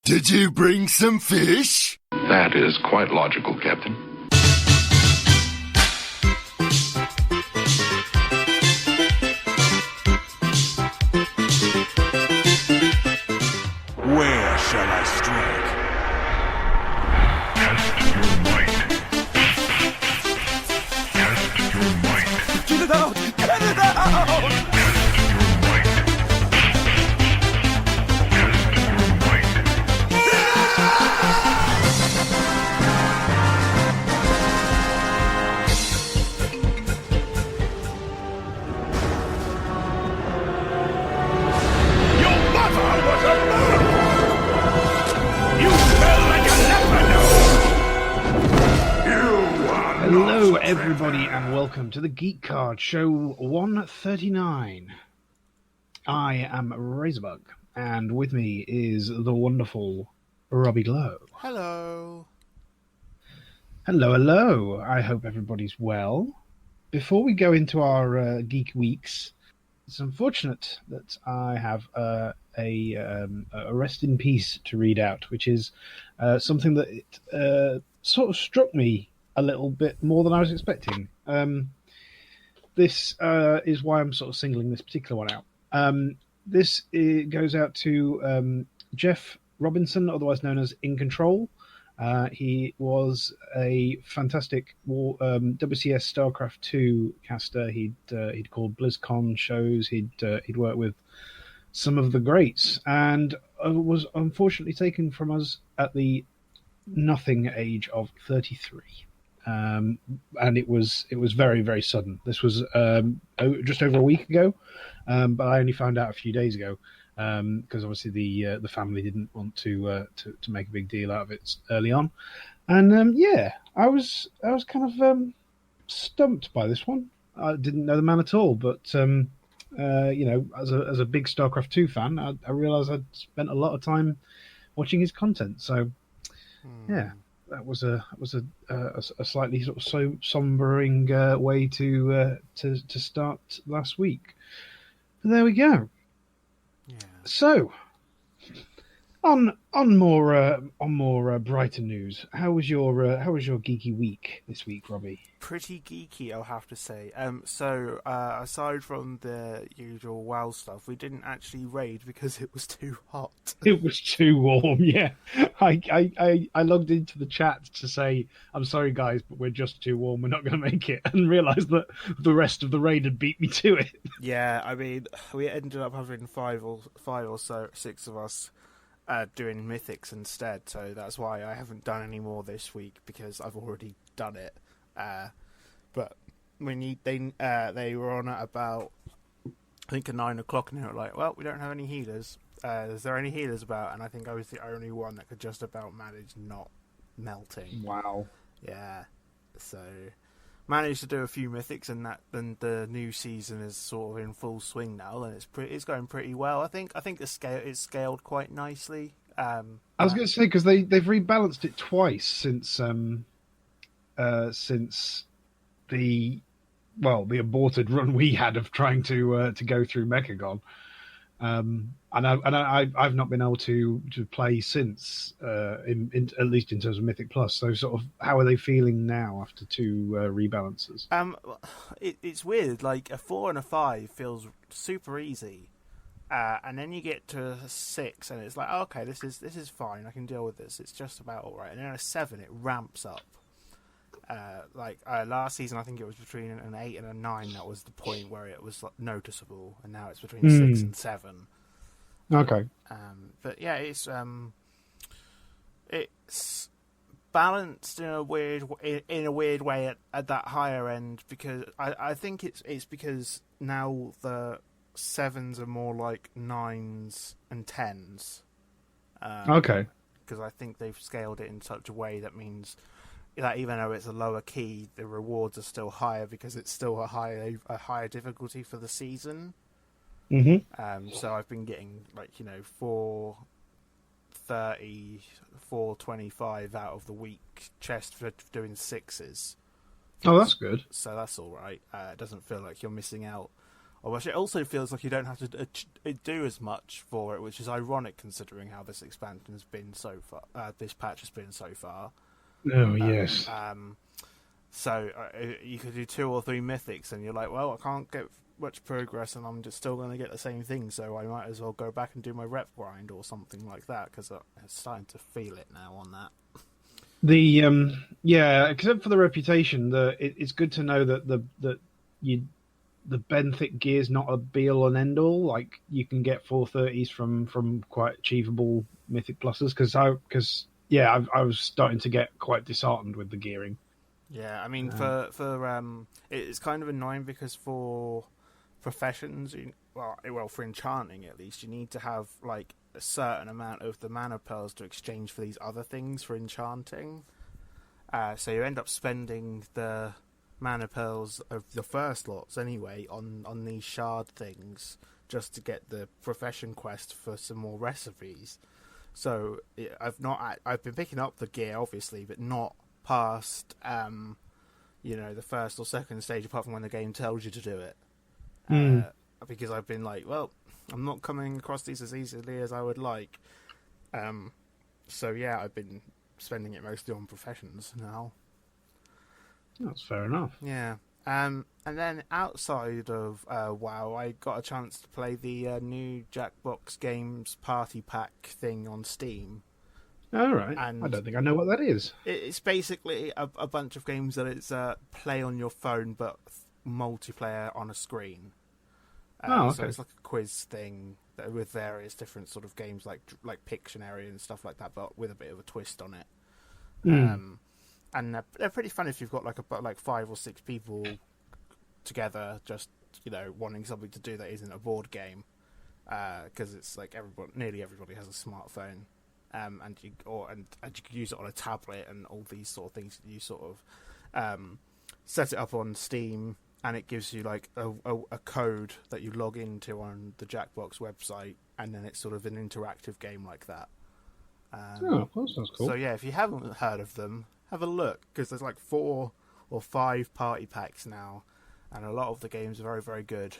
Did you bring some fish? That is quite logical, Captain. Where shall I strike? Test your might. Test your might. Get it out! Get it out! Test your might. Test your might. Your mother was a murderer! You smell like a leopard! You are Hello, everybody, and welcome to the Geek Card Show 139. I am Razerbug, and with me is the wonderful Robbie Glow. Hello. Hello. I hope everybody's well. Before we go into our Geek Weeks, it's unfortunate that I have a rest in peace to read out, which is something that sort of struck me a little bit more than I was expecting. This is why I'm sort of singling this particular one out. This goes out to Jeff Robinson, otherwise known as In Control. He was a fantastic WCS StarCraft 2 caster. He'd called BlizzCon shows. He'd worked with some of the greats, and was unfortunately taken from us at the nothing age of 33. And it was very, very sudden. This was just over a week ago, but I only found out a few days ago because obviously the family didn't want to make a big deal out of it early on. And I was kind of stumped by this one. I didn't know the man at all, but as a big StarCraft 2 fan, I realised I'd spent a lot of time watching his content. So yeah. That was a slightly sort of sombering way to start last week. But there we go. Yeah. So, on more brighter news, how was your geeky week this week, Robbie? Pretty geeky, I'll have to say. So aside from the usual WoW stuff, we didn't actually raid because it was too hot. It was too warm, yeah. I logged into the chat to say, I'm sorry guys, but we're just too warm, we're not going to make it, and realised that the rest of the raid had beat me to it. Yeah, I mean, we ended up having five or so, six of us doing mythics instead, so that's why I haven't done any more this week, because I've already done it. But they were on at about, I think, at 9 o'clock, and they were like, well, we don't have any healers. Is there any healers about? And I think I was the only one that could just about manage not melting. Wow. Yeah. So managed to do a few mythics, and the new season is sort of in full swing now, and it's going pretty well. I think it's scaled quite nicely. I was going to say, because they've rebalanced it twice since the aborted run we had of trying to go through Mechagon, and I've not been able to play since, in at least in terms of Mythic Plus. So sort of, how are they feeling now after two rebalances? It's weird. Like a 4 and a 5 feels super easy, and then you get to 6, and it's like, oh, okay, this is fine. I can deal with this. It's just about all right. And then a 7, it ramps up. Last season, I think it was between an 8 and a 9. That was the point where it was noticeable, and now it's between 6 and 7. Okay. But yeah, it's balanced in a weird way at that higher end, because I think it's because now the 7s are more like 9s and 10s. Okay. Because I think they've scaled it in such a way that means that even though it's a lower key, the rewards are still higher because it's still a higher difficulty for the season. Mm-hmm. So I've been getting 430, 425 out of the week chest for doing 6s. Oh, that's good. So that's all right. It doesn't feel like you're missing out Which it also feels like you don't have to do as much for it, which is ironic considering how this expansion has been so far. This patch has been so far. Oh yes. So you could do 2 or 3 mythics, and you're like, well, I can't get much progress, and I'm just still going to get the same thing. So I might as well go back and do my rep grind or something like that, because I'm starting to feel it now on that. Except for the reputation, it's good to know that the benthic gear is not a be all and end all. Like you can get 430s from quite achievable mythic pluses. Because I was starting to get quite disheartened with the gearing. Yeah, I mean it's kind of annoying because for professions, for enchanting at least, you need to have like a certain amount of the mana pearls to exchange for these other things for enchanting. So you end up spending the mana pearls of the first lots anyway on these shard things just to get the profession quest for some more recipes. So I've been picking up the gear obviously, but not past the first or second stage, apart from when the game tells you to do it. Because I've been like, well, I'm not coming across these as easily as I would like. So yeah, I've been spending it mostly on professions now. That's fair enough. Yeah. And then outside of WoW, I got a chance to play the new Jackbox Games party pack thing on Steam. All right. And I don't think I know what that is. It's basically a bunch of games that it's play on your phone, but multiplayer on a screen. Okay. So it's like a quiz thing with various different sort of games like Pkmn and stuff like that, but with a bit of a twist on it. And they're pretty fun if you've got like 5 or 6 people together, just wanting something to do that isn't a board game, because it's like nearly everybody has a smartphone, and you can use it on a tablet and all these sort of things. You sort of set it up on Steam, and it gives you like a code that you log into on the Jackbox website, and then it's sort of an interactive game like that. That sounds cool. So yeah, if you haven't heard of them, have a look, because there's like 4 or 5 party packs now, and a lot of the games are very, very good.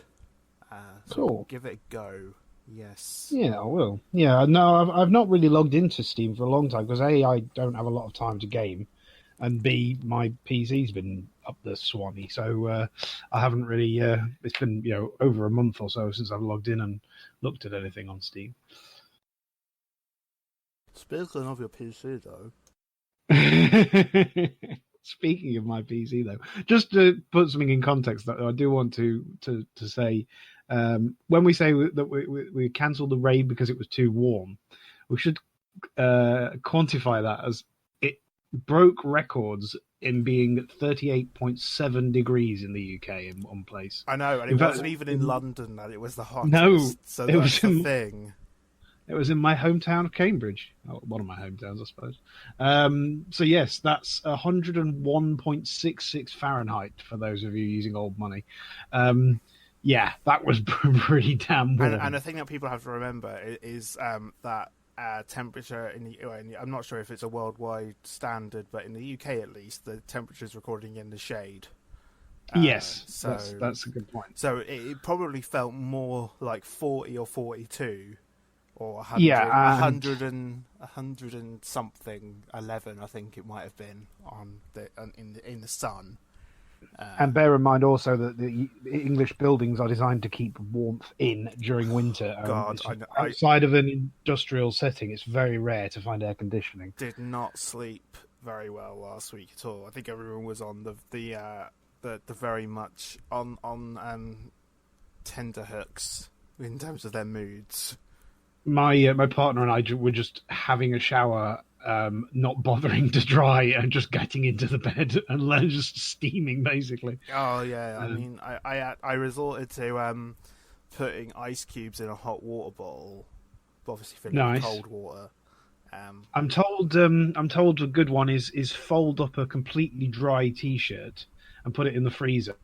So cool. Give it a go. Yes. Yeah, I will. Yeah, no, I've not really logged into Steam for a long time because A, I don't have a lot of time to game, and B, my PC's been up the swanny, so I haven't really. It's been over a month or so since I've logged in and looked at anything on Steam. Speaking of your PC, though. Speaking of my PC, though, just to put something in context, I do want to say, when we say that we cancelled the raid because it was too warm, we should quantify that as it broke records in being 38.7 degrees in the UK in one place. I know, and it wasn't even in London that it was the hottest. No, so that's was the thing. It was in my hometown of Cambridge. Oh, one of my hometowns, I suppose. So yes, that's 101.66 Fahrenheit for those of you using old money. Yeah, that was pretty damn warm. And the thing that people have to remember is that temperature I'm not sure if it's a worldwide standard, but in the UK at least, the temperature is recording in the shade. Yes, so that's a good point. So it probably felt more like 40 or 42. Or 100, yeah, 100 and something 11, I think it might have been in the sun. And bear in mind also that the English buildings are designed to keep warmth in during winter. God, outside of an industrial setting, it's very rare to find air conditioning. Did not sleep very well last week at all. I think everyone was on the very much on tender hooks in terms of their moods. My partner and I were just having a shower, not bothering to dry, and just getting into the bed and just steaming, basically. Oh yeah, I mean, I resorted to putting ice cubes in a hot water bottle, obviously filling it with cold water. I'm told a good one is fold up a completely dry T-shirt and put it in the freezer.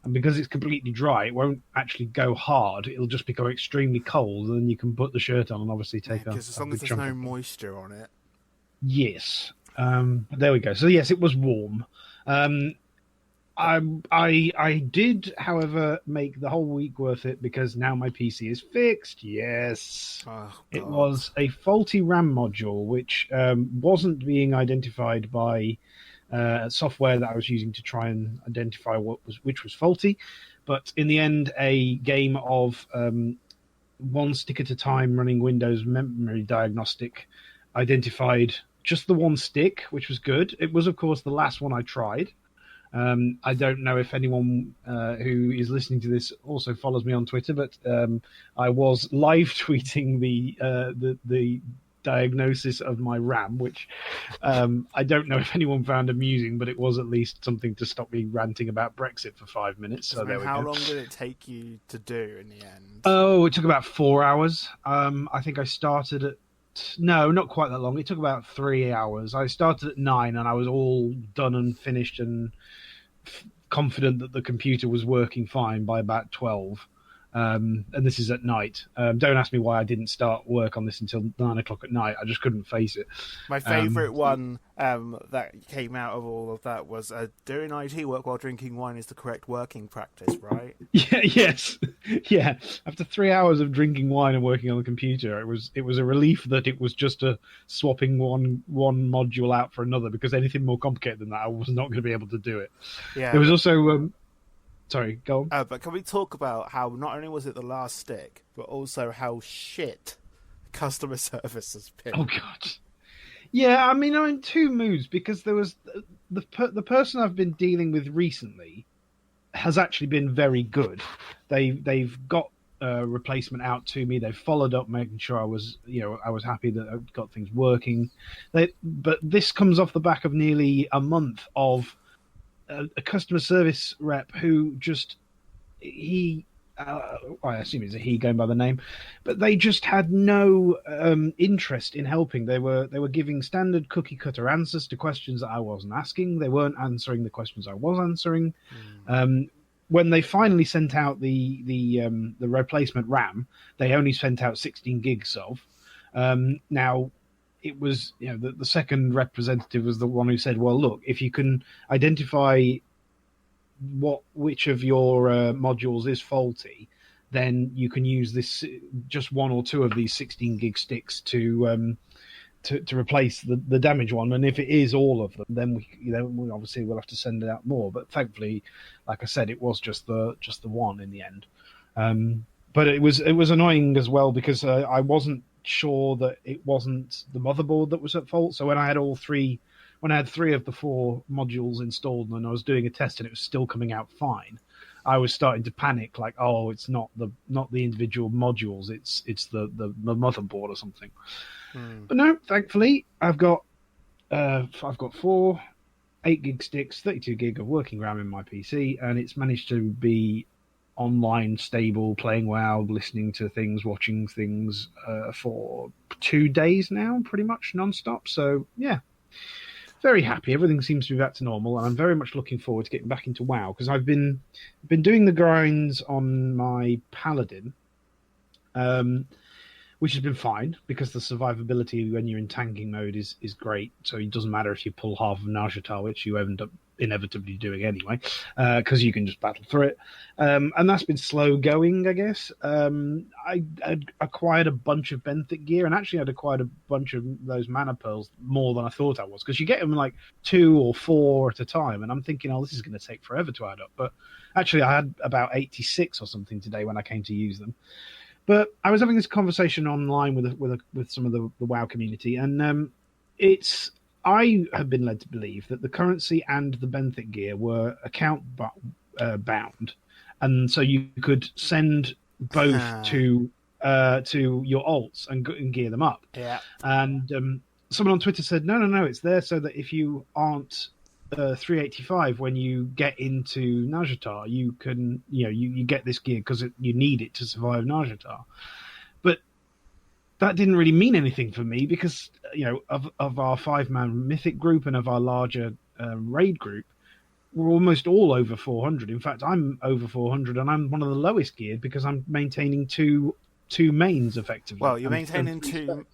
And because it's completely dry, it won't actually go hard. It'll just become extremely cold, and then you can put the shirt on and obviously take a because as long as there's no moisture on it. Yes. There we go. So yes, it was warm. I did, however, make the whole week worth it because now my PC is fixed. Yes. Oh, It God. was a faulty RAM module which wasn't being identified by software that I was using to try and identify which was faulty. But in the end, a game of one stick at a time running Windows memory diagnostic identified just the one stick, which was good. It was, of course, the last one I tried. I don't know if anyone who is listening to this also follows me on Twitter, but I was live tweeting the diagnosis of my RAM, which I don't know if anyone found amusing, but it was at least something to stop me ranting about Brexit for 5 minutes. So there we How go. long did it take you to do in the end? Oh, it took about 4 hours. I think I started at no, not quite that long. It took about 3 hours. I started at 9, and I was all done and finished and confident that the computer was working fine by about 12. And this is at night. Don't ask me why I didn't start work on this until 9 o'clock at night. I just couldn't face it. My favourite one that came out of all of that was doing IT work while drinking wine is the correct working practice, right? Yeah, yes, yeah. After 3 hours of drinking wine and working on the computer, it was a relief that it was just a swapping one module out for another, because anything more complicated than that, I was not going to be able to do it. Yeah. There was also sorry, go on. But can we talk about how not only was it the last stick, but also how shit customer service has been? Oh God. Yeah, I mean, I'm in two moods, because there was the person I've been dealing with recently has actually been very good. They've got a replacement out to me. They've followed up, making sure I was happy that I got things working. But this comes off the back of nearly a month of a customer service rep who just I assume it's a he going by the name, but they just had no interest in helping. They were giving standard cookie cutter answers to questions that I wasn't asking. They weren't answering the questions I was answering. When they finally sent out the replacement RAM, they only sent out 16 gigs of. Now, it was, the second representative was the one who said, well, look, if you can identify which of your modules is faulty, then you can use this just one or two of these 16 gig sticks to replace the damaged one. And if it is all of them, then we obviously will have to send it out more. But thankfully, like I said, it was just the one in the end. But it was annoying as well, because I wasn't sure that it wasn't the motherboard that was at fault. So when I had three of the 4 modules installed and I was doing a test and it was still coming out fine, I was starting to panic, like, oh, it's not the individual modules, it's the motherboard or something. But no, thankfully I've got 4 8 gig sticks, 32 gig of working RAM in my PC, and it's managed to be online, stable, playing WoW, listening to things, watching things for 2 days now, pretty much non-stop. So yeah, very happy. Everything seems to be back to normal, and I'm very much looking forward to getting back into WoW, because I've been doing the grinds on my Paladin, which has been fine, because the survivability when you're in tanking mode is great. So it doesn't matter if you pull half of Narjatar, which you end up inevitably doing anyway, because you can just battle through it. And that's been slow going, I guess. I acquired a bunch of benthic gear, and actually I'd acquired a bunch of those mana pearls more than I thought I was, because you get them like 2 or 4 at a time, and I'm thinking, oh, this is going to take forever to add up. But actually I had about 86 or something today when I came to use them. But I was having this conversation online with some of the WoW community, and I have been led to believe that the currency and the benthic gear were account bound, and so you could send both to your alts and gear them up. Yeah. And someone on Twitter said, no, it's there so that if you aren't 385 when you get into Narjatar, you can you get this gear because you need it to survive Narjatar. But that didn't really mean anything for me, because of our 5-man mythic group and of our larger raid group, we're almost all over 400. In fact, I'm over 400, and I'm one of the lowest geared because I'm maintaining two mains effectively. Well, you're maintaining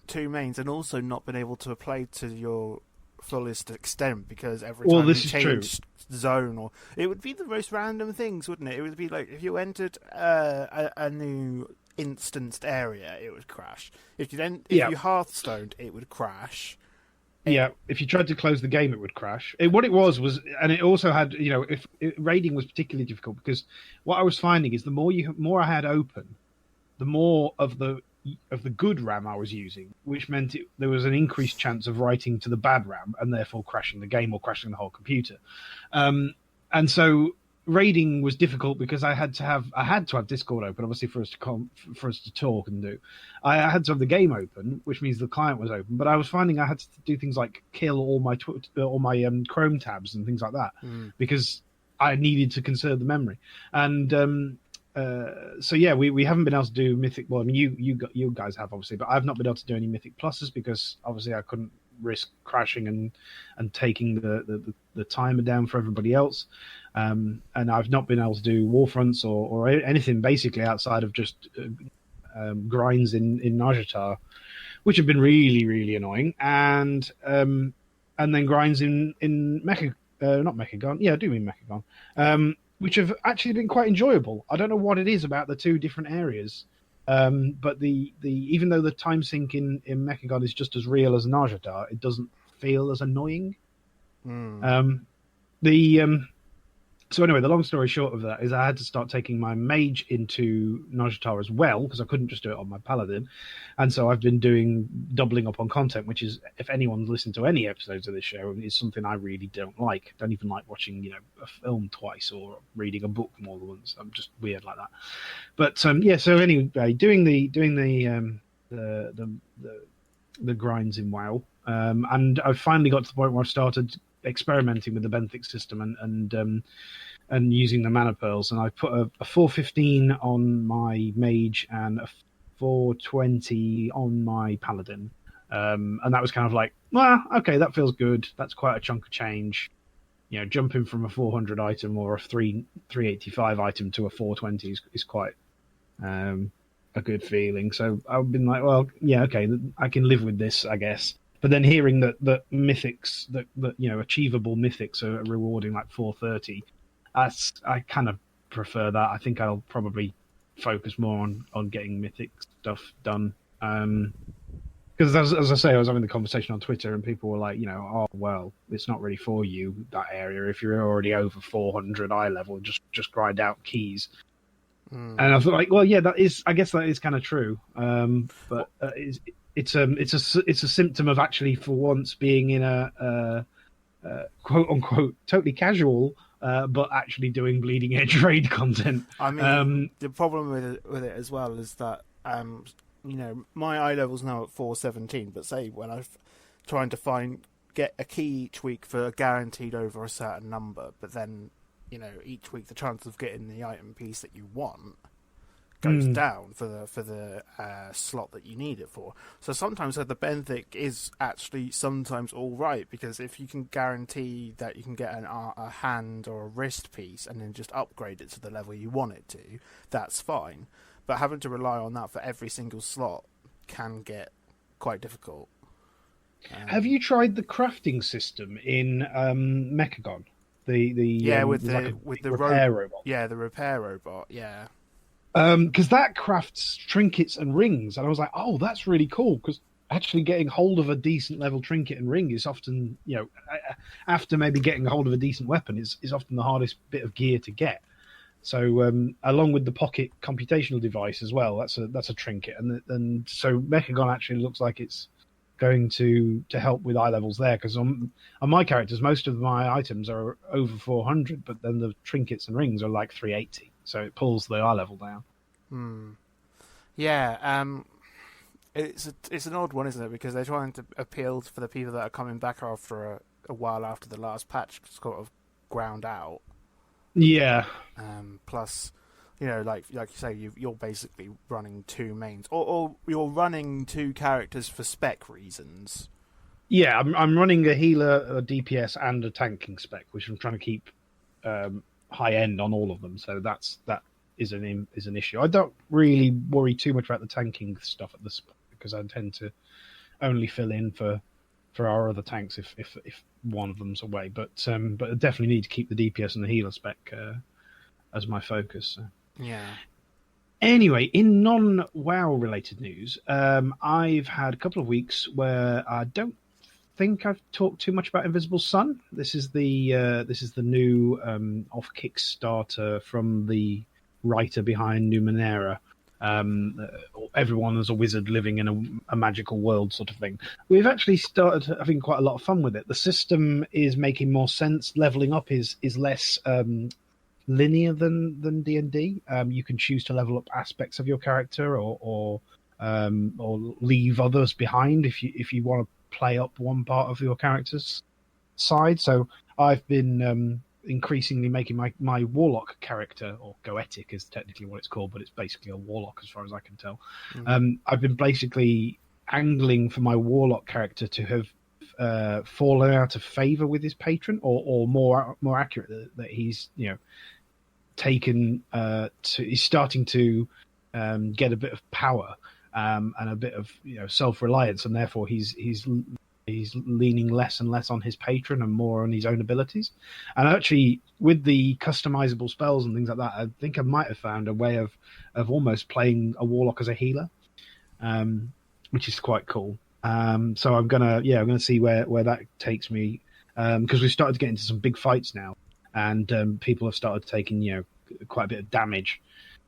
two mains, and also not been able to apply to your fullest extent, because every Well, time this you is true. changed zone, or it would be the most random things, wouldn't it? It would be like if you entered a new instanced area, it would crash. If Yeah. you Hearthstoned, it would crash. Yeah, if you tried to close the game, it would crash. What it was, and it also had, if raiding was particularly difficult, because what I was finding is the more I had open, the more of the good RAM I was using, which meant there was an increased chance of writing to the bad RAM and therefore crashing the game or crashing the whole computer. And so raiding was difficult because I had to have Discord open, obviously, for us to talk and do. I had to have the game open, which means the client was open. But I was finding I had to do things like kill all my Chrome tabs and things like that because I needed to conserve the memory. And so yeah, we haven't been able to do Mythic. Well, I mean, you guys have, obviously, but I've not been able to do any Mythic Pluses because obviously I couldn't risk crashing and taking the timer down for everybody else. And I've not been able to do Warfronts or anything basically outside of just grinds in Najatar, which have been really, really annoying. And then grinds in not Mechagon. Yeah, I do mean Mechagon. Which have actually been quite enjoyable. I don't know what it is about the two different areas, but the even though the time sink in Mechagon is just as real as Najatar, it doesn't feel as annoying. So anyway, the long story short of that is I had to start taking my mage into Najatar as well, because I couldn't just do it on my paladin. And so I've been doubling up on content, which is, if anyone's listened to any episodes of this show, is something I really don't like. Don't even like watching, a film twice or reading a book more than once. I'm just weird like that. But yeah, so anyway, doing the grinds in WoW, and I've finally got to the point where I've started experimenting with the benthic system and using the mana pearls, and I put a 415 on my mage and a 420 on my paladin, and that was kind of like, well, okay, that feels good. That's quite a chunk of change. Jumping from a 400 item or a 385 item to a 420 is quite a good feeling. So I've been like, well, yeah, okay, I can live with this, I guess. But then hearing that mythics, that achievable mythics are rewarding like 430, I kind of prefer that. I think I'll probably focus more on getting mythic stuff done. Because as I say, I was having the conversation on Twitter, and people were like, oh well, it's not really for you, that area. If you're already over 400 eye level, just grind out keys. And I was like, well, yeah, I guess that is kind of true. But it's a symptom of actually, for once, being in a quote unquote totally casual, but actually doing bleeding edge raid content. I mean, the problem with it as well is that my eye level's now at 417, but say when I'm trying to get a key each week for guaranteed over a certain number, but then each week the chance of getting the item piece that you want goes down for the slot that you need it for. So sometimes the benthic is actually sometimes all right, because if you can guarantee that you can get a hand or a wrist piece and then just upgrade it to the level you want it to, that's fine. But having to rely on that for every single slot can get quite difficult. Have you tried the crafting system in Mechagon? With the repair robot. Yeah, the repair robot. Yeah. Because that crafts trinkets and rings, and I was like, oh, that's really cool, because actually getting hold of a decent level trinket and ring is often, after maybe getting hold of a decent weapon, is often the hardest bit of gear to get. So along with the pocket computational device as well, that's a trinket, and so Mechagon actually looks like it's going to help with eye levels there, because on my characters, most of my items are over 400, but then the trinkets and rings are like 380. So it pulls the eye level down. Yeah, it's an odd one, isn't it? Because they're trying to appeal for the people that are coming back after a while after the last patch sort of ground out. Yeah. Plus, like you say, you're basically running two mains, or you're running two characters for spec reasons. Yeah, I'm running a healer, a DPS, and a tanking spec, which I'm trying to keep high end on all of them. So that is an issue. I don't really worry too much about the tanking stuff at this point, because I tend to only fill in for for our other tanks if one of them's away. But I definitely need to keep the DPS and the healer spec as my focus. So. Yeah. Anyway, in non-WoW related news, I've had a couple of weeks where I don't think I've talked too much about Invisible Sun. This is the new off Kickstarter from the writer behind Numenera. Everyone is a wizard living in a magical world, sort of thing. We've actually started having quite a lot of fun with it. The system is making more sense. Leveling up is less linear than D&D. You can choose to level up aspects of your character or leave others behind if you want to play up one part of your character's side. So I've been increasingly making my warlock character, or goetic is technically what it's called, but it's basically a warlock as far as I can tell. I've been basically angling for my warlock character to have fallen out of favor with his patron, or more accurate, that he's taken he's starting to get a bit of power and a bit of self-reliance, and therefore he's leaning less and less on his patron and more on his own abilities. And actually, with the customizable spells and things like that, I think I might have found a way of almost playing a warlock as a healer, which is quite cool. So I'm gonna see where that takes me, because we've started to get into some big fights now, and people have started taking quite a bit of damage.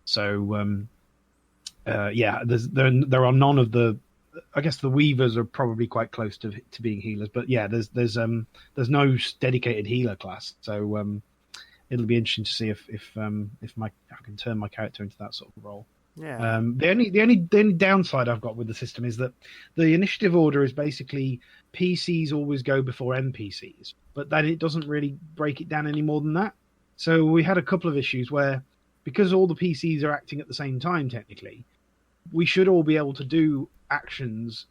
So there are none of the. I guess the Weavers are probably quite close to being healers, but yeah, there's no dedicated healer class, so it'll be interesting to see if I can turn my character into that sort of role. Yeah. The only downside I've got with the system is that the initiative order is basically PCs always go before NPCs, but then it doesn't really break it down any more than that. So we had a couple of issues where, because all the PCs are acting at the same time, technically, we should all be able to do actions,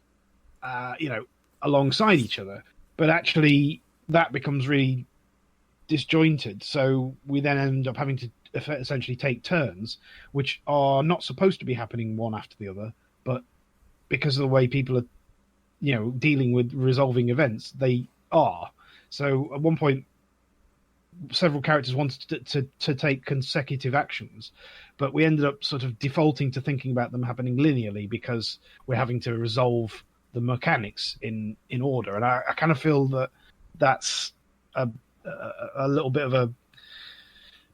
alongside each other, but actually that becomes really disjointed. So we then end up having to essentially take turns, which are not supposed to be happening one after the other, but because of the way people are, dealing with resolving events, they are. So at one point, several characters wanted to take consecutive actions, but we ended up sort of defaulting to thinking about them happening linearly because we're having to resolve the mechanics in order. And I kind of feel that that's a little bit of a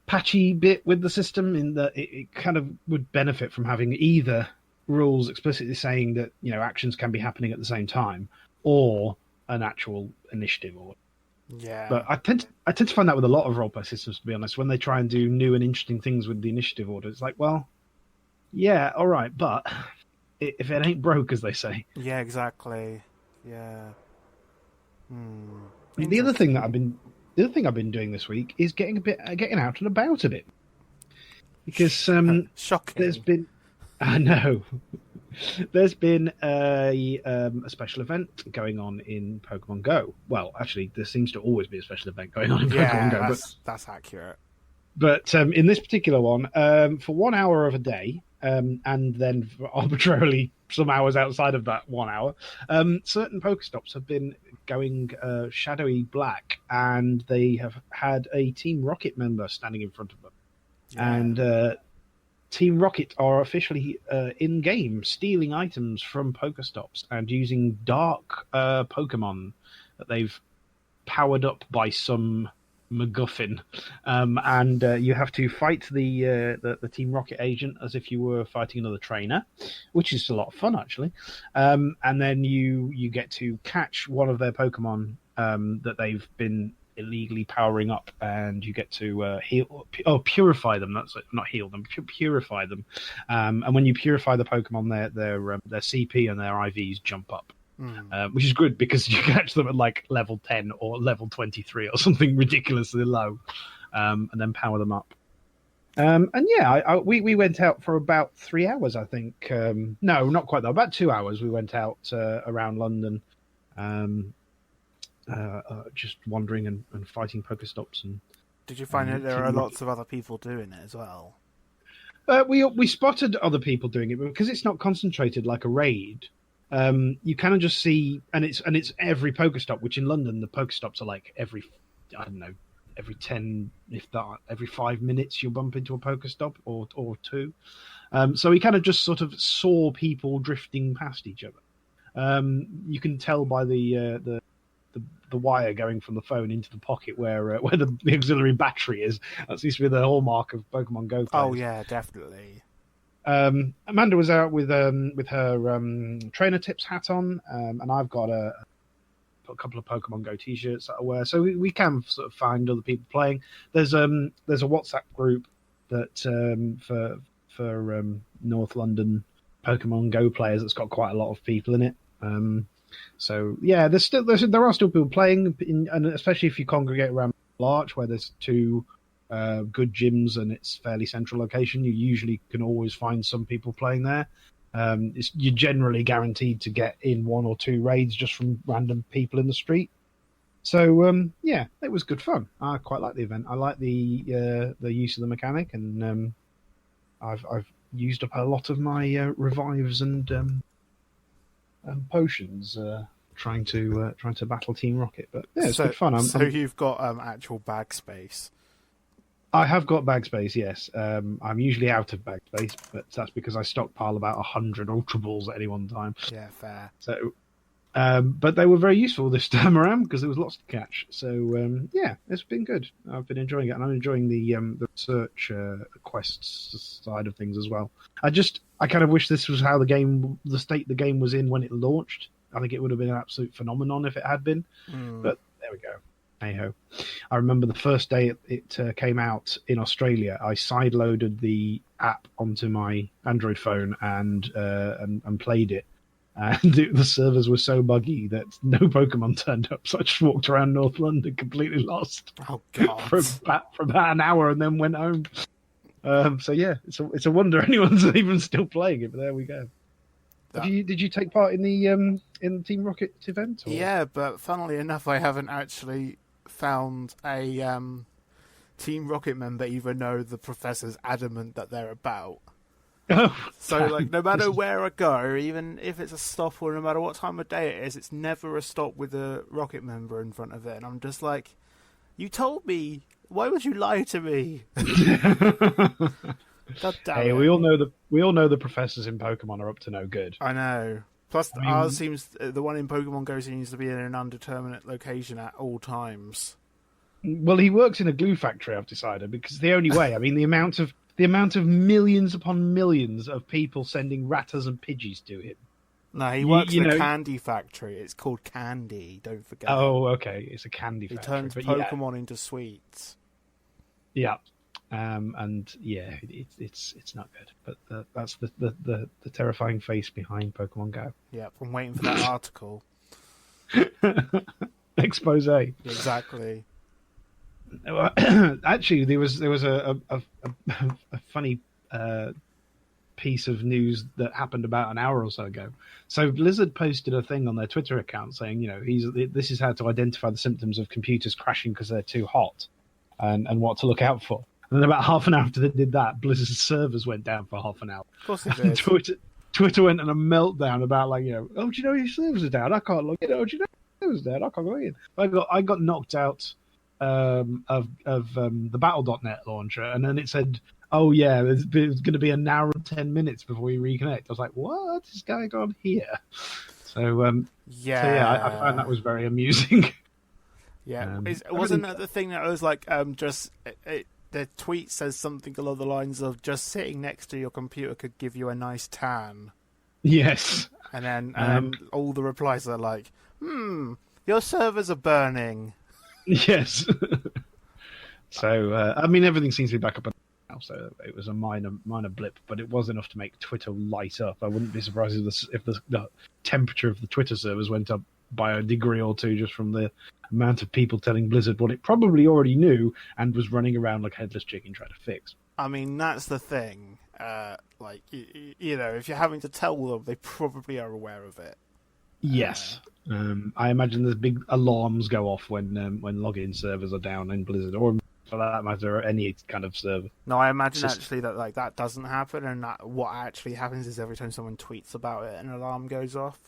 patchy bit with the system, in that it kind of would benefit from having either rules explicitly saying that actions can be happening at the same time, or an actual initiative order. Yeah. But I tend to find that with a lot of roleplay systems, to be honest, when they try and do new and interesting things with the initiative order. It's like, well, yeah, all right, but if it ain't broke, as they say. Yeah, exactly. Yeah. The other thing I've been doing this week is getting out and about a bit, because shocking. There's been, I know. There's been a special event going on in Pokemon Go. Well, actually, there seems to always be a special event going on in Pokemon Go. That's accurate. But in this particular one, for 1 hour of a day, and then for arbitrarily some hours outside of that 1 hour, certain Pokestops have been going shadowy black, and they have had a Team Rocket member standing in front of them. Yeah. And Team Rocket are officially in-game, stealing items from Pokestops and using dark Pokemon that they've powered up by some MacGuffin. And you have to fight the Team Rocket agent as if you were fighting another trainer, which is a lot of fun, actually. And then you get to catch one of their Pokemon that they've been illegally powering up, and you get to purify them. That's not heal them, purify them. And when you purify the Pokemon, their CP and their IVs jump up, which is good because you catch them at like level 10 or level 23 or something ridiculously low, and then power them up. And yeah, we went out for about 3 hours, I think. No, not quite though. About 2 hours. We went out around London. Just wandering and fighting Pokestops. And did you find that there are lots of other people doing it as well? We spotted other people doing it, but because it's not concentrated like a raid, you kind of just see, and it's every Pokestop, which in London the Pokestops are like every, I don't know, every 10, if that, every 5 minutes you'll bump into a Pokestop or two. So he kind of just sort of saw people drifting past each other. You can tell by the wire going from the phone into the pocket where the auxiliary battery is. That seems to be the hallmark of Pokemon Go players. Oh yeah, definitely. Amanda was out with her trainer tips hat on, and I've got a couple of Pokemon Go t-shirts that I wear, so we can sort of find other people playing. There's a WhatsApp group that for North London Pokemon Go players that's got quite a lot of people in it. So yeah, there are still people playing, and especially if you congregate around Arch, where there's two good gyms and it's fairly central location, you usually can always find some people playing there. You're generally guaranteed to get in one or two raids just from random people in the street. So yeah, it was good fun. I quite like the event. I like the use of the mechanic, and I've used up a lot of my revives and potions trying to battle Team Rocket. But yeah, it's good fun. You've got actual bag space. I have got bag space, yes. I'm usually out of bag space, but that's because I stockpile about 100 Ultra Balls at any one time. Yeah, fair. So, but they were very useful this time around because there was lots to catch. So yeah, it's been good. I've been enjoying it, and I'm enjoying the research quests side of things as well. I kind of wish this was how the state the game was in when it launched. I think it would have been an absolute phenomenon if it had been. But there we go. Hey ho! I remember the first day it came out in Australia. I sideloaded the app onto my Android phone and played it. And the servers were so buggy that no Pokemon turned up. So I just walked around North London completely lost. Oh god! for about an hour and then went home. So yeah, it's a wonder anyone's even still playing it. But there we go. Did you take part in the Team Rocket event? Or? Yeah, but funnily enough, I haven't actually found a Team Rocket member, even though the professor's adamant that they're about. Oh, so, like, no matter where I go, even if it's a stop or no matter what time of day it is, it's never a stop with a Rocket member in front of it. And I'm just like, you told me. Why would you lie to me? God damn it. We all know the professors in Pokemon are up to no good. I know. Plus, ours seems the one in Pokemon Go seems to be in an undeterminate location at all times. Well, he works in a glue factory, I've decided, because the only way. I mean, the amount of millions upon millions of people sending ratters and pidgeys to him. No, he works in a candy factory. It's called Candy. Don't forget. Oh, okay. It's a candy factory. He turns Pokemon into sweets. Yeah. And yeah, it's not good. But that's the terrifying face behind Pokemon Go. Yeah, I'm waiting for that article. Expose. Exactly. Actually, there was a funny piece of news that happened about an hour or so ago. So Blizzard posted a thing on their Twitter account saying, this is how to identify the symptoms of computers crashing because they're too hot, and what to look out for. And then about half an hour after they did that, Blizzard's servers went down for half an hour. Of course it did. Twitter went on a meltdown about oh, do you know your servers are down? I can't log in. Oh, do you know your servers are down? I can't log in. I got knocked out of the Battle.net launcher, and then it said, oh yeah, it's going to be an hour and 10 minutes before we reconnect. I was like, what is going on here? So I found that was very amusing. Yeah, wasn't that the thing that I was like, the tweet says something along the lines of just sitting next to your computer could give you a nice tan. Yes. And then all the replies are like, your servers are burning. Yes. So, I mean, everything seems to be back up now, so it was a minor blip, but it was enough to make Twitter light up. I wouldn't be surprised if the temperature of the Twitter servers went up by a degree or two just from the amount of people telling Blizzard what it probably already knew and was running around like a headless chicken trying to fix. I mean, that's the thing. If you're having to tell them, they probably are aware of it. Yes. I imagine there's big alarms go off when login servers are down in Blizzard, or for that matter, any kind of server. No, I imagine actually that doesn't happen, and that what actually happens is every time someone tweets about it, an alarm goes off.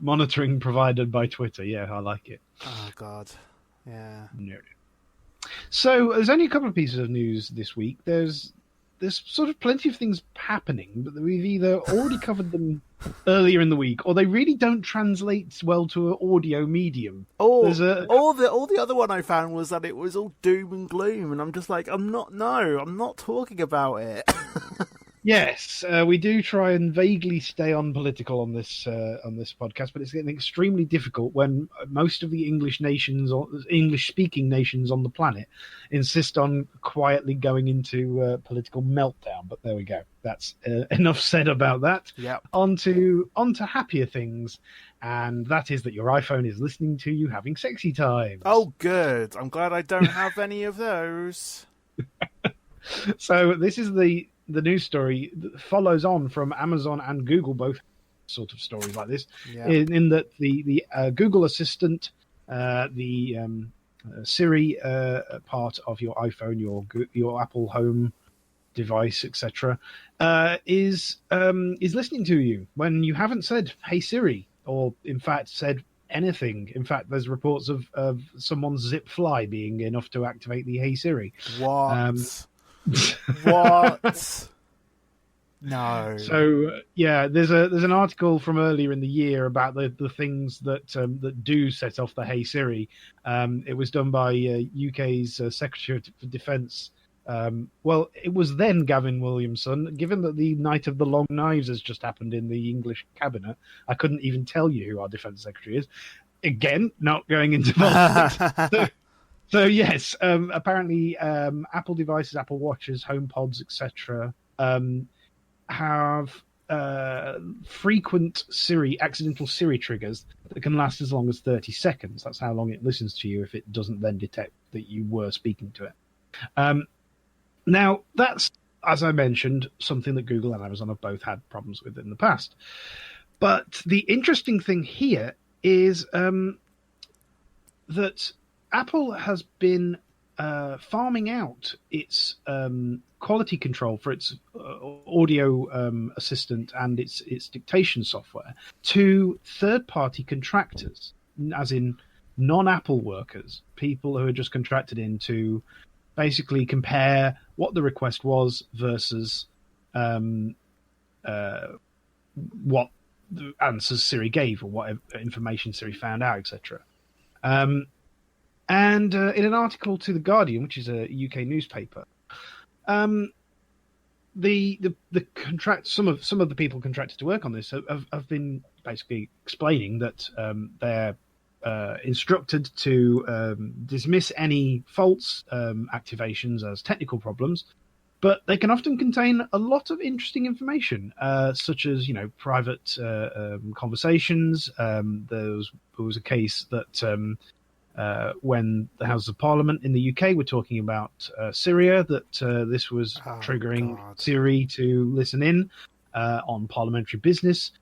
Monitoring provided by Twitter. Yeah, I like it. Oh God, yeah. No. So there's only a couple of pieces of news this week. There's sort of plenty of things happening, but we've either already covered them earlier in the week, or they really don't translate well to an audio medium. Oh, There's a- all the other one I found was that it was all doom and gloom, and I'm just like, I'm not talking about it. Yes, we do try and vaguely stay unpolitical on this podcast, but it's getting extremely difficult when most of the English-speaking nations on the planet insist on quietly going into political meltdown. But there we go. That's enough said about that. Yep. On to happier things, and that is that your iPhone is listening to you having sexy times. Oh, good. I'm glad I don't have any of those. So this is the news story that follows on from Amazon and Google, both sort of stories like this, Yeah. in that the Google Assistant, the Siri part of your iPhone, your Apple Home device, etc., is listening to you when you haven't said "Hey Siri" or, in fact, said anything. In fact, there's reports of someone's zip fly being enough to activate the "Hey Siri." What? What? No. So yeah, there's an article from earlier in the year about the things that do set off the Hey Siri. It was done by UK's Secretary for Defence. Well, it was then Gavin Williamson. Given that the Night of the Long Knives has just happened in the English cabinet, I couldn't even tell you who our Defence Secretary is. Again, not going into politics. So yes, apparently Apple devices, Apple Watches, HomePods, etc., have frequent accidental Siri triggers that can last as long as 30 seconds. That's how long it listens to you if it doesn't then detect that you were speaking to it. Now, that's, as I mentioned, something that Google and Amazon have both had problems with in the past. But the interesting thing here is that Apple has been farming out its quality control for its audio assistant and its dictation software to third-party contractors, as in non-Apple workers, people who are just contracted in to basically compare what the request was versus what the answers Siri gave or what information Siri found out, etc. And in an article to The Guardian, which is a UK newspaper, some of the people contracted to work on this have been basically explaining that they're instructed to dismiss any false activations as technical problems, but they can often contain a lot of interesting information, such as private conversations. There was a case that. When the House of Parliament in the UK were talking about Syria, that this was triggering Siri to listen in on parliamentary business.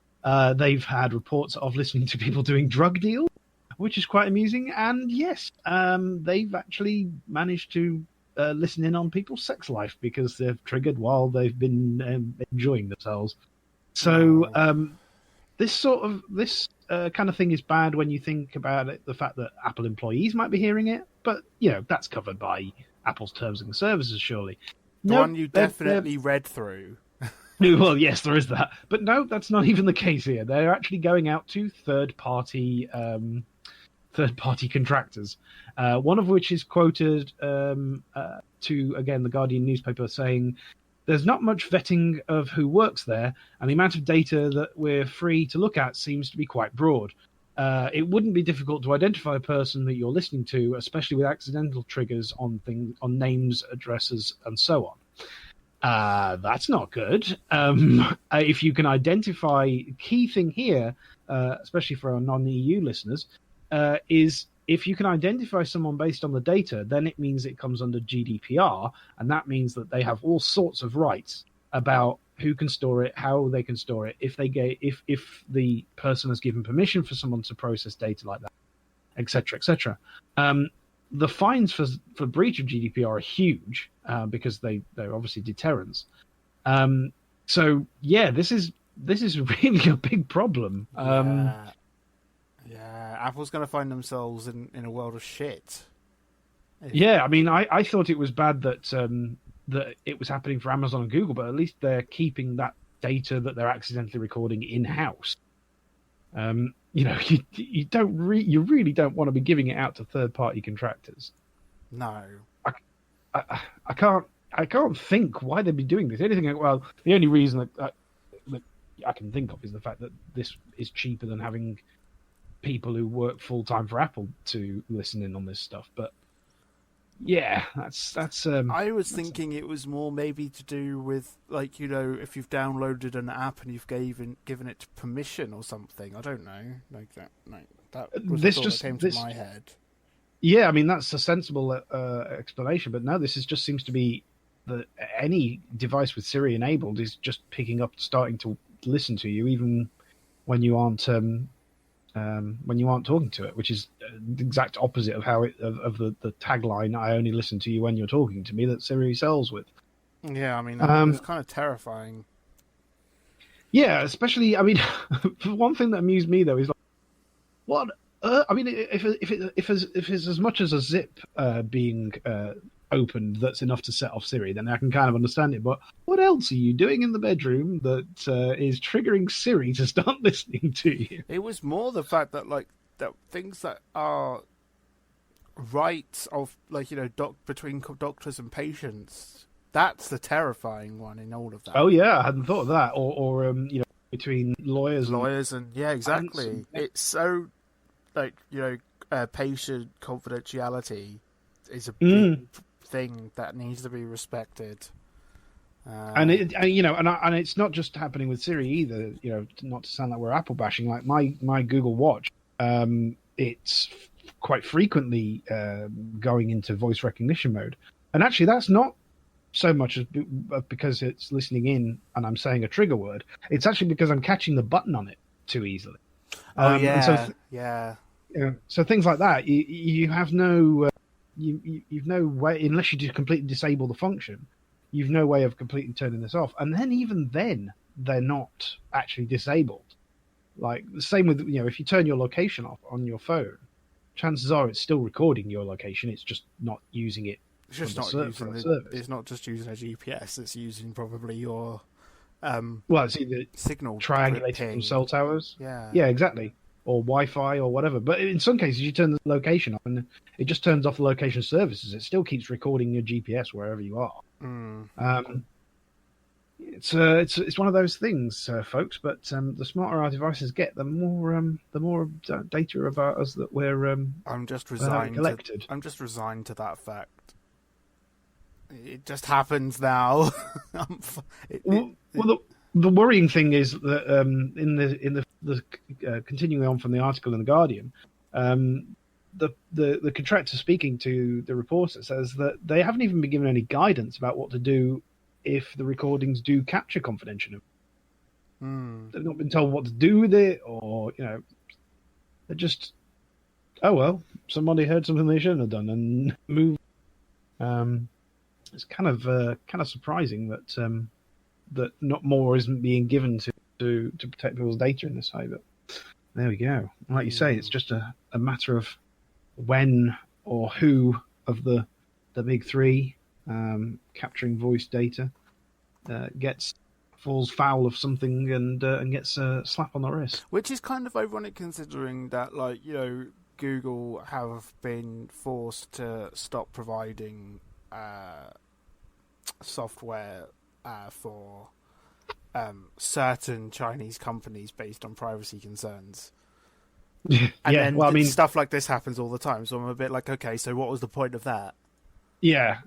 They've had reports of listening to people doing drug deals, which is quite amusing. And yes, they've actually managed to listen in on people's sex life because they've triggered while they've been enjoying themselves. So this kind of thing is bad when you think about it, the fact that Apple employees might be hearing it, but that's covered by Apple's terms and services, surely. The one you definitely read through. Well, yes, there is that, but no, that's not even the case here. They're actually going out to third-party contractors, one of which is quoted to, again, the Guardian newspaper, saying, "There's not much vetting of who works there, and the amount of data that we're free to look at seems to be quite broad. It wouldn't be difficult to identify a person that you're listening to, especially with accidental triggers on names, addresses, and so on." That's not good. If you can identify, key thing here, especially for our non-EU listeners, is if you can identify someone based on the data, then it means it comes under GDPR, and that means that they have all sorts of rights about who can store it, how they can store it, if the person has given permission for someone to process data like that, etc., etc. The fines for breach of GDPR are huge because they're obviously deterrents. So yeah, this is this is really a big problem. Yeah, Apple's going to find themselves in a world of shit. Yeah, I mean, I thought it was bad that that it was happening for Amazon and Google, but at least they're keeping that data that they're accidentally recording in house. You know, you really don't want to be giving it out to third party contractors. No, I can't think why they'd be doing this. Well, the only reason that I can think of is the fact that this is cheaper than having people who work full time for Apple to listen in on this stuff. But yeah, that's. I was thinking it was more maybe to do with, like, you know, if you've downloaded an app and you've given it permission or something. I don't know. Like that. No, that was the thought that came to my head. Yeah, I mean that's a sensible explanation, but no, this just seems to be that any device with Siri enabled is just picking up, starting to listen to you, even when you aren't talking to it, which is the exact opposite of how of the tagline "I only listen to you when you're talking to me" that Siri sells with. Yeah, I mean it's kind of terrifying. Yeah, especially, I mean, one thing that amused me though is like, what? I mean, if it's as much as a zip being opened that's enough to set off Siri, then I can kind of understand it. But what else are you doing in the bedroom that is triggering Siri to start listening to you? It was more the fact that, like, that things that are rights of, like, you know, between doctors and patients. That's the terrifying one in all of that. Oh yeah, I hadn't thought of that. Or you know, between lawyers and yeah, exactly. It's so, like, you know, patient confidentiality is a big thing that needs to be respected. And it's not just happening with Siri either. You know, not to sound like we're Apple bashing. Like my Google Watch, it's quite frequently going into voice recognition mode, and actually that's not so much as because it's listening in and I'm saying a trigger word. It's actually because I'm catching the button on it too easily. Yeah. So things like that, you have no, you've no way, unless you completely disable the function, you've no way of completely turning this off. And then even then, they're not actually disabled. Like the same with, you know, if you turn your location off on your phone, chances are it's still recording your location. It's just not using it. It's just not using it's not just using a GPS. It's using probably your it's either signal triangulated from cell towers. Yeah, exactly, or Wi-Fi or whatever. But in some cases, you turn the location off and it just turns off the location services. It still keeps recording your GPS wherever you are. It's one of those things, folks. But the smarter our devices get, the more data about us that we're I'm just resigned. Collected. I'm just resigned to that fact. It just happens now. The worrying thing is that in the continuing on from the article in the Guardian, the contractor speaking to the reporter says that they haven't even been given any guidance about what to do if the recordings do capture confidential information. They've not been told what to do with it, or, you know, they're just, oh well, somebody heard something they shouldn't have done and move. It's kind of surprising that that not more isn't being given to protect people's data in this way. But there we go. Like you say, it's just a matter of when or who of the big three capturing voice data falls foul of something and gets a slap on the wrist. Which is kind of ironic considering that, like, you know, Google have been forced to stop providing software for certain Chinese companies based on privacy concerns. Then stuff like this happens all the time. So I'm a bit like, okay, so what was the point of that? Yeah,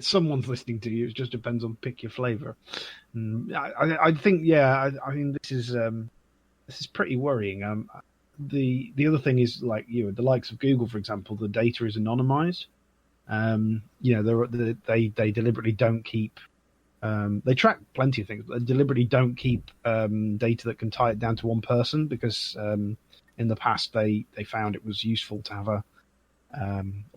someone's listening to you. It just depends on pick your flavor. I think, I mean, this is pretty worrying. The other thing is, like, you know, the likes of Google, for example, the data is anonymized. You know, they deliberately don't keep. They track plenty of things, but they deliberately don't keep data that can tie it down to one person, because in the past they found it was useful to have a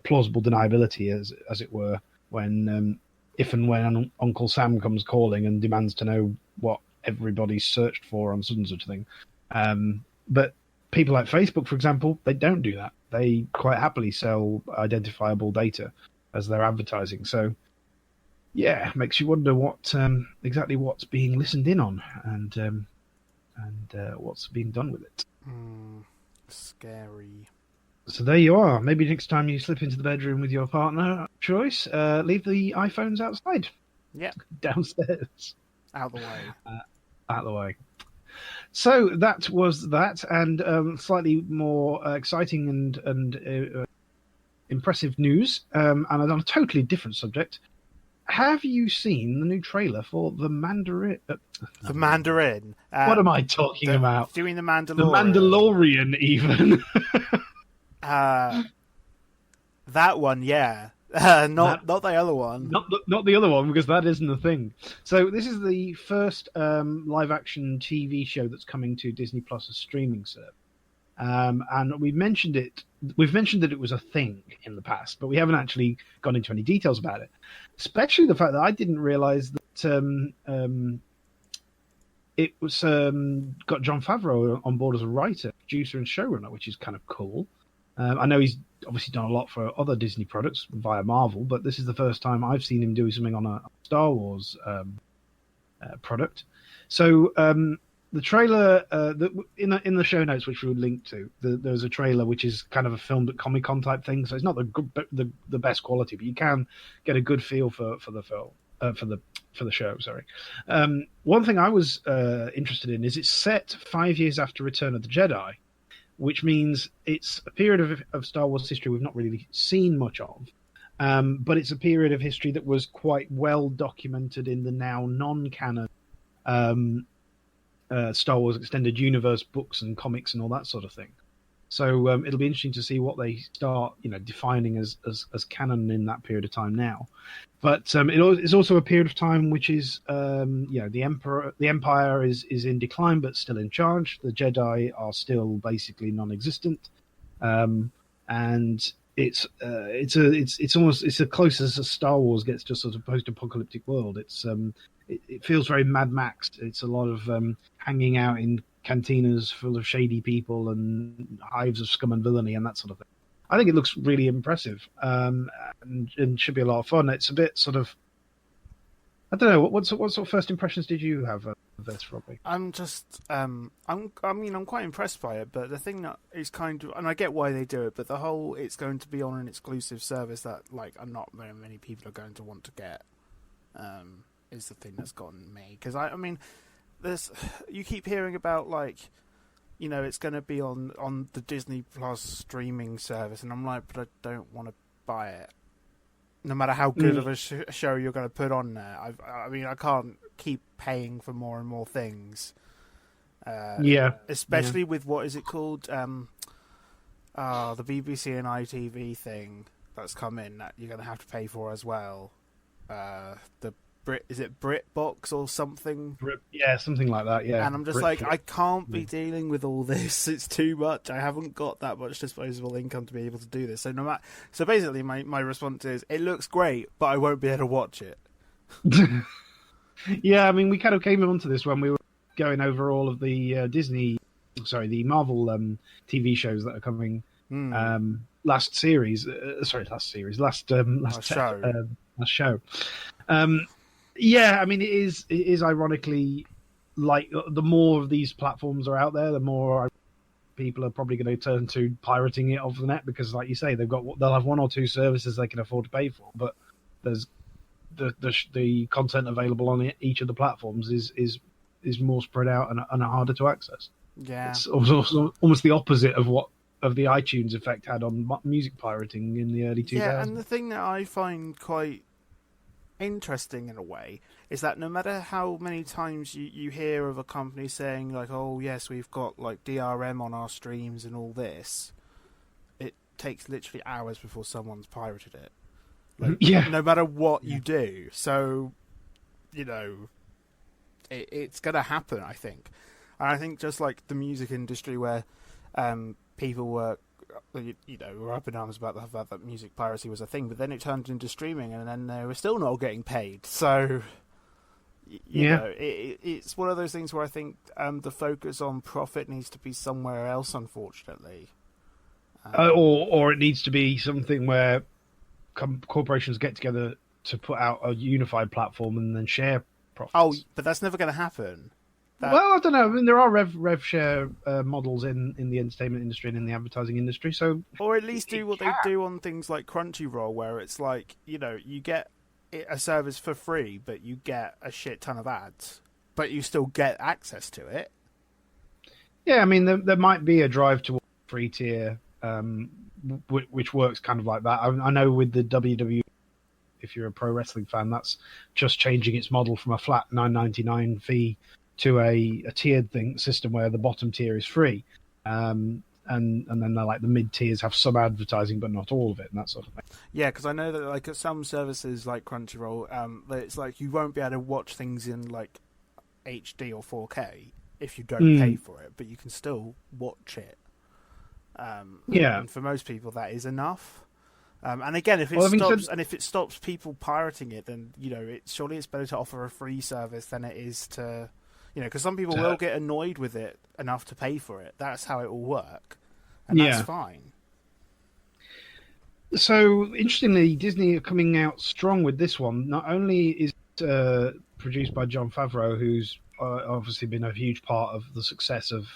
plausible deniability, as it were, when if and when Uncle Sam comes calling and demands to know what everybody's searched for on some such thing. But people like Facebook, for example, they don't do that. They quite happily sell identifiable data as their advertising. So, yeah, makes you wonder what exactly what's being listened in on and what's being done with it. Scary. So there you are. Maybe next time you slip into the bedroom with your partner of choice, leave the iPhones outside. Yeah. Downstairs. Out the way. Out the way. So that was that, and slightly more exciting and impressive news, and on a totally different subject. Have you seen the new trailer for the Mandarin? The Mandarin. What am I talking about? Doing the Mandalorian. The Mandalorian, even. That one, yeah. Not the other one. Not the other one, because that isn't the thing. So this is the first live-action TV show that's coming to Disney Plus' streaming service. And we've mentioned it. We've mentioned that it was a thing in the past, but we haven't actually gone into any details about it. Especially the fact that I didn't realize that it was got Jon Favreau on board as a writer, producer, and showrunner, which is kind of cool. I know he's obviously done a lot for other Disney products via Marvel, but this is the first time I've seen him do something on a Star Wars product. So the trailer in the show notes, which we'll link to, there's a trailer which is kind of a filmed at Comic-Con type thing. So it's not the best quality, but you can get a good feel for the film for the show. Sorry. One thing I was interested in is it's set 5 years after Return of the Jedi, which means it's a period of Star Wars history we've not really seen much of. But it's a period of history that was quite well documented in the now non-canon Star Wars Extended Universe books and comics and all that sort of thing. So it'll be interesting to see what they start, defining as canon in that period of time now. But it's also a period of time which is, the Empire is in decline but still in charge. The Jedi are still basically non-existent, and it's the closest as Star Wars gets to sort of post-apocalyptic world. It feels very Mad Max. It's a lot of hanging out in cantinas full of shady people and hives of scum and villainy and that sort of thing. I think it looks really impressive, and should be a lot of fun. It's a bit sort of, I don't know, what sort of first impressions did you have of this, Robbie? I'm quite impressed by it, but the thing that is kind of, and I get why they do it, but the whole it's going to be on an exclusive service that not very many people are going to want to get, is the thing that's gotten me. Because you keep hearing about it's going to be on the Disney Plus streaming service, and I'm like, but I don't want to buy it. No matter how good of a show you're going to put on there, I can't keep paying for more and more things. Especially with what is it called? The BBC and ITV thing that's come in that you're going to have to pay for as well. Is it BritBox or something? Something like that, yeah. And I'm just I can't be dealing with all this. It's too much. I haven't got that much disposable income to be able to do this. So basically, my response is, it looks great, but I won't be able to watch it. Yeah, we kind of came onto this when we were going over all of the the Marvel TV shows that are coming. Last show. It is ironically like the more of these platforms are out there, the more people are probably going to turn to pirating it off the net, because, like you say, they'll have one or two services they can afford to pay for, but there's the content available on each of the platforms is more spread out and harder to access. Yeah, it's almost the opposite of the iTunes effect had on music pirating in the early 2000s. Yeah, and the thing that I find quite interesting in a way is that no matter how many times you hear of a company saying oh yes, we've got DRM on our streams and all this, it takes literally hours before someone's pirated it. No matter what you do. So it's gonna happen, I think. And I think just like the music industry, where people were up in arms about the fact that music piracy was a thing, but then it turned into streaming, and then they were still not getting paid. So, You know, it's one of those things where I think the focus on profit needs to be somewhere else, unfortunately. Or it needs to be something where corporations get together to put out a unified platform and then share profits. Oh, but that's never going to happen. Well, I don't know. I mean, there are rev share models in the entertainment industry and in the advertising industry. So, or at least do what they do on things like Crunchyroll, where it's like, you know, you get a service for free, but you get a shit ton of ads, but you still get access to it. Yeah, I mean, there might be a drive towards free tier, which works kind of like that. I know with the WWE, if you're a pro wrestling fan, that's just changing its model from a flat $9.99 fee to a tiered system where the bottom tier is free, and then like the mid tiers have some advertising but not all of it and that sort of thing. Yeah, because I know that like at some services like Crunchyroll, it's like you won't be able to watch things in like HD or 4K if you don't pay for it, but you can still watch it. And for most people that is enough. And again, if it stops people pirating it, then you know surely it's better to offer a free service than it is to. You know, because some people will get annoyed with it enough to pay for it. That's how it will work, and that's fine. So, interestingly, Disney are coming out strong with this one. Not only is it produced by Jon Favreau, who's obviously been a huge part of the success of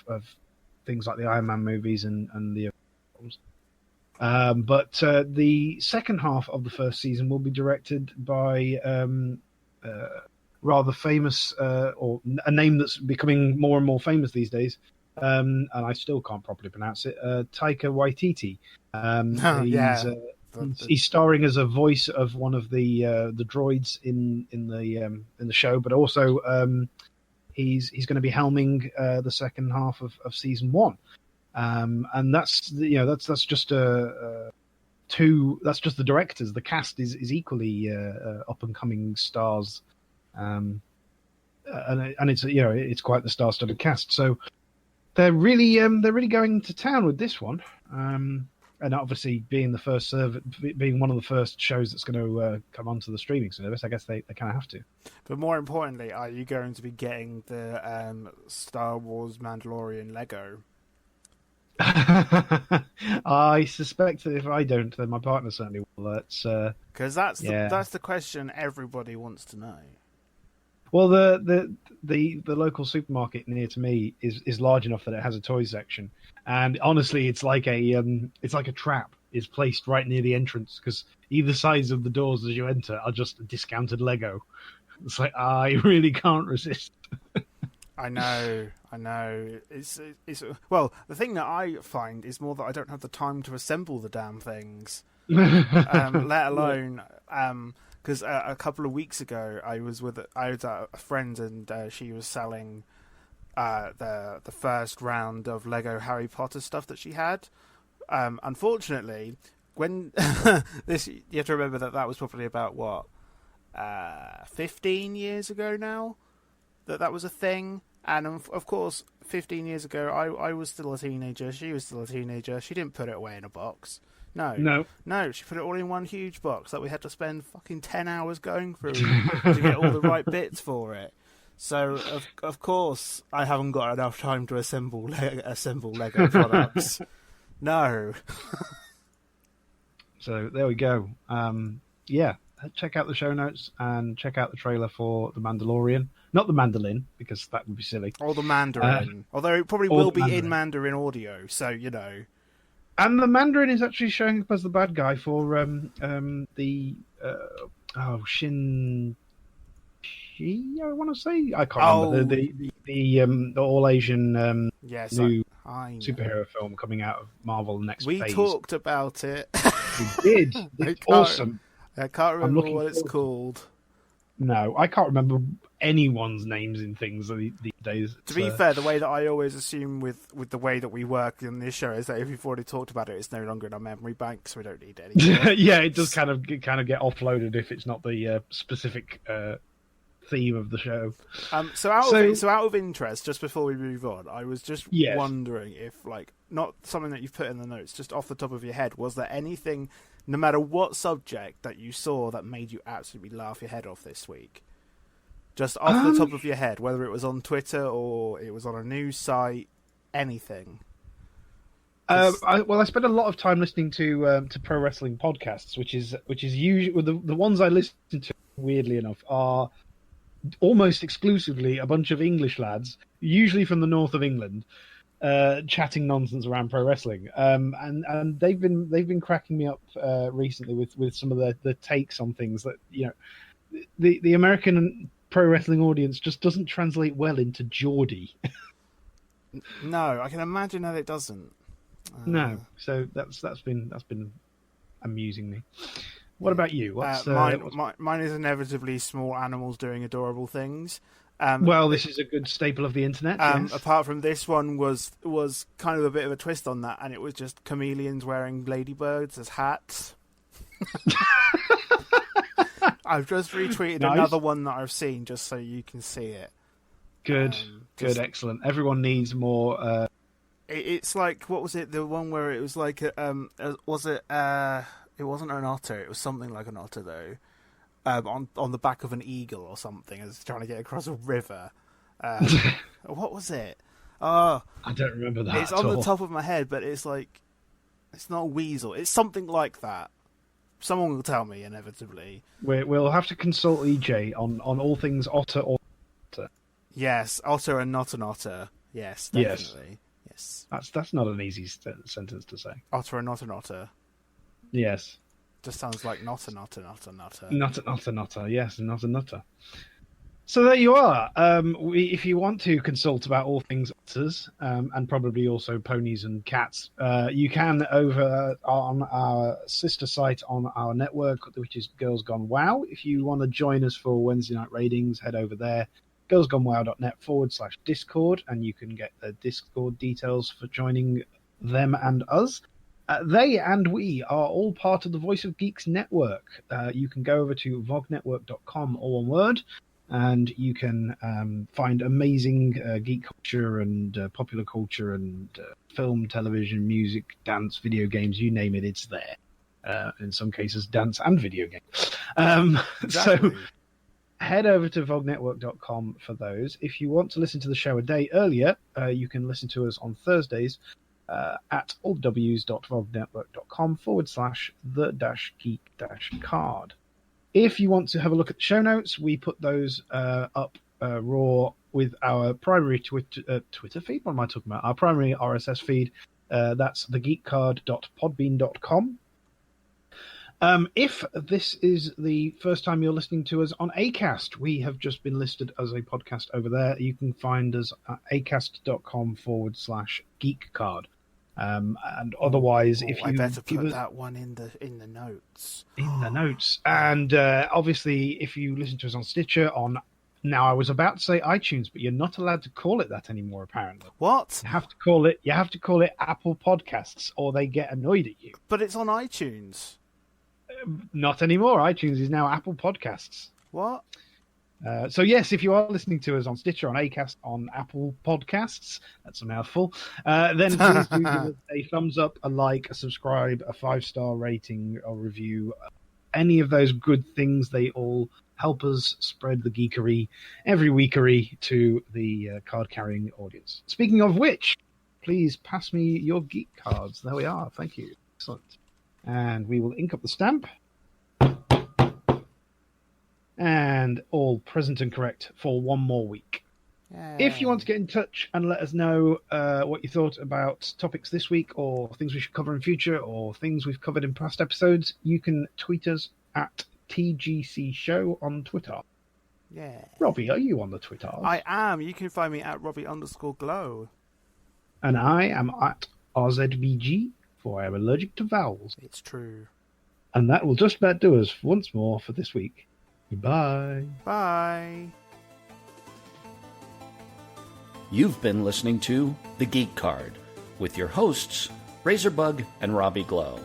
things like the Iron Man movies and the but the second half of the first season will be directed by rather famous, or a name that's becoming more and more famous these days, and I still can't properly pronounce it, Taika Waititi. He's starring as a voice of one of the droids in the show, but also he's going to be helming the second half of season 1, and that's just that's just the directors. The cast is equally up and coming stars. And it's it's quite the star-studded cast. So they're really going to town with this one. And obviously being being one of the first shows that's going to come onto the streaming service, I guess they kind of have to. But more importantly, are you going to be getting the Star Wars Mandalorian Lego? I suspect that if I don't, then my partner certainly will. Because that's the question everybody wants to know. Well, the local supermarket near to me is large enough that it has a toy section, and honestly, it's like a trap is placed right near the entrance, because either sides of the doors as you enter are just discounted Lego. It's like I really can't resist. I know. It's well, the thing that I find is more that I don't have the time to assemble the damn things, let alone. Because a couple of weeks ago, I was at a friend, and she was selling the first round of Lego Harry Potter stuff that she had. Unfortunately, when you have to remember that was probably about 15 years ago now that was a thing. And of course, 15 years ago, I was still a teenager. She was still a teenager. She didn't put it away in a box. No, she put it all in one huge box that we had to spend fucking 10 hours going through to get all the right bits for it. So, of course, I haven't got enough time to assemble Lego products. No. So, there we go. Check out the show notes and check out the trailer for The Mandalorian. Not the mandolin, because that would be silly. Or the Mandarin. Although it probably will be in Mandarin audio, so, you know. And the Mandarin is actually showing up as the bad guy for Shin. I want to say I can't remember the all Asian new superhero film coming out of Marvel next phase. We talked about it. We did. It's awesome. I can't remember what it's called. No, I can't remember anyone's names in things these days. To be fair, the way that I always assume with the way that we work in this show is that if we've already talked about it, it's no longer in our memory bank, so we don't need anything. Yeah, it does kind of get offloaded if it's not the specific theme of the show. So out of interest, just before we move on, I was just wondering if, like, not something that you've put in the notes, just off the top of your head, was there anything, no matter what subject, that you saw that made you absolutely laugh your head off this week? Just off the top of your head, whether it was on Twitter or it was on a news site, anything. I spend a lot of time listening to pro wrestling podcasts, which is usually the ones I listen to. Weirdly enough, are almost exclusively a bunch of English lads, usually from the north of England, chatting nonsense around pro wrestling. And they've been cracking me up recently with some of the takes on things that, you know, the American pro wrestling audience just doesn't translate well into Geordie. No, I can imagine that it doesn't. No, so that's been amusing me. What about you? Mine is inevitably small animals doing adorable things. Well, this is a good staple of the internet. Yes. Apart from this one was kind of a bit of a twist on that, and it was just chameleons wearing ladybirds as hats. I've just retweeted another one that I've seen just so you can see it. Good, excellent. Everyone needs more. It's like, what was it? The one where it was like, was it? It wasn't an otter. It was something like an otter, though. On the back of an eagle or something, as trying to get across a river. What was it? Oh, I don't remember that. It's on the top of my head, but it's like, it's not a weasel. It's something like that. Someone will tell me inevitably. We'll have to consult EJ on all things otter or otter. Yes, otter and not an otter. Yes, definitely. Yes. That's not an easy sentence to say. Otter and not an otter. Yes. Just sounds like not an otter, not an otter. Not an otter, nutter. Yes, not a nutter. So there you are. If you want to consult about all things otters, and probably also ponies and cats, you can over on our sister site on our network, which is Girls Gone WoW. If you want to join us for Wednesday night raidings, head over there, girlsgonewow.net/Discord, and you can get the Discord details for joining them and us. They and we are all part of the Voice of Geeks network. You can go over to vognetwork.com, all one word, and you can find amazing geek culture and popular culture and film, television, music, dance, video games, you name it, it's there. In some cases, dance and video games. Exactly. So head over to vognetwork.com for those. If you want to listen to the show a day earlier, you can listen to us on Thursdays at allws.vognetwork.com/the-geek-card. If you want to have a look at the show notes, we put those up raw with our primary Twitter feed. What am I talking about? Our primary RSS feed. That's thegeekcard.podbean.com. If this is the first time you're listening to us on Acast, we have just been listed as a podcast over there. You can find us at acast.com/geekcard. And otherwise, if you I better put that one in the notes. In the notes. And obviously, if you listen to us on Stitcher, now I was about to say iTunes, but you're not allowed to call it that anymore. Apparently, what? You have to call it Apple Podcasts, or they get annoyed at you. But it's on iTunes. Not anymore. iTunes is now Apple Podcasts. What? So yes, if you are listening to us on Stitcher, on Acast, on Apple Podcasts, that's a mouthful, then please do give us a thumbs up, a like, a subscribe, a 5-star rating, a review. Any of those good things, they all help us spread the geekery every weekery to the card-carrying audience. Speaking of which, please pass me your geek cards. There we are. Thank you. Excellent. And we will ink up the stamp. And all present and correct for one more week. Yay. If you want to get in touch and let us know what you thought about topics this week, or things we should cover in future, or things we've covered in past episodes, you can tweet us at TGC Show on Twitter. Yeah. Robbie, are you on the Twitter? I am. You can find me at Robbie_glow. And I am at RZBG, for I am allergic to vowels. It's true. And that will just about do us once more for this week. Goodbye. Bye. You've been listening to The Geek Card with your hosts, Razerbug and Robbie Glow.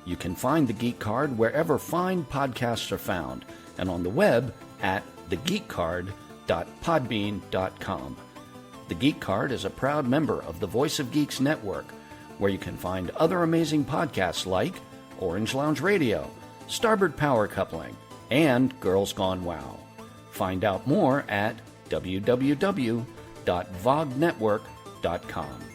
You can find The Geek Card wherever fine podcasts are found and on the web at thegeekcard.podbean.com. The Geek Card is a proud member of the Voice of Geeks network, where you can find other amazing podcasts like Orange Lounge Radio, Starboard Power Coupling, and Girls Gone WoW. Find out more at www.vognetwork.com.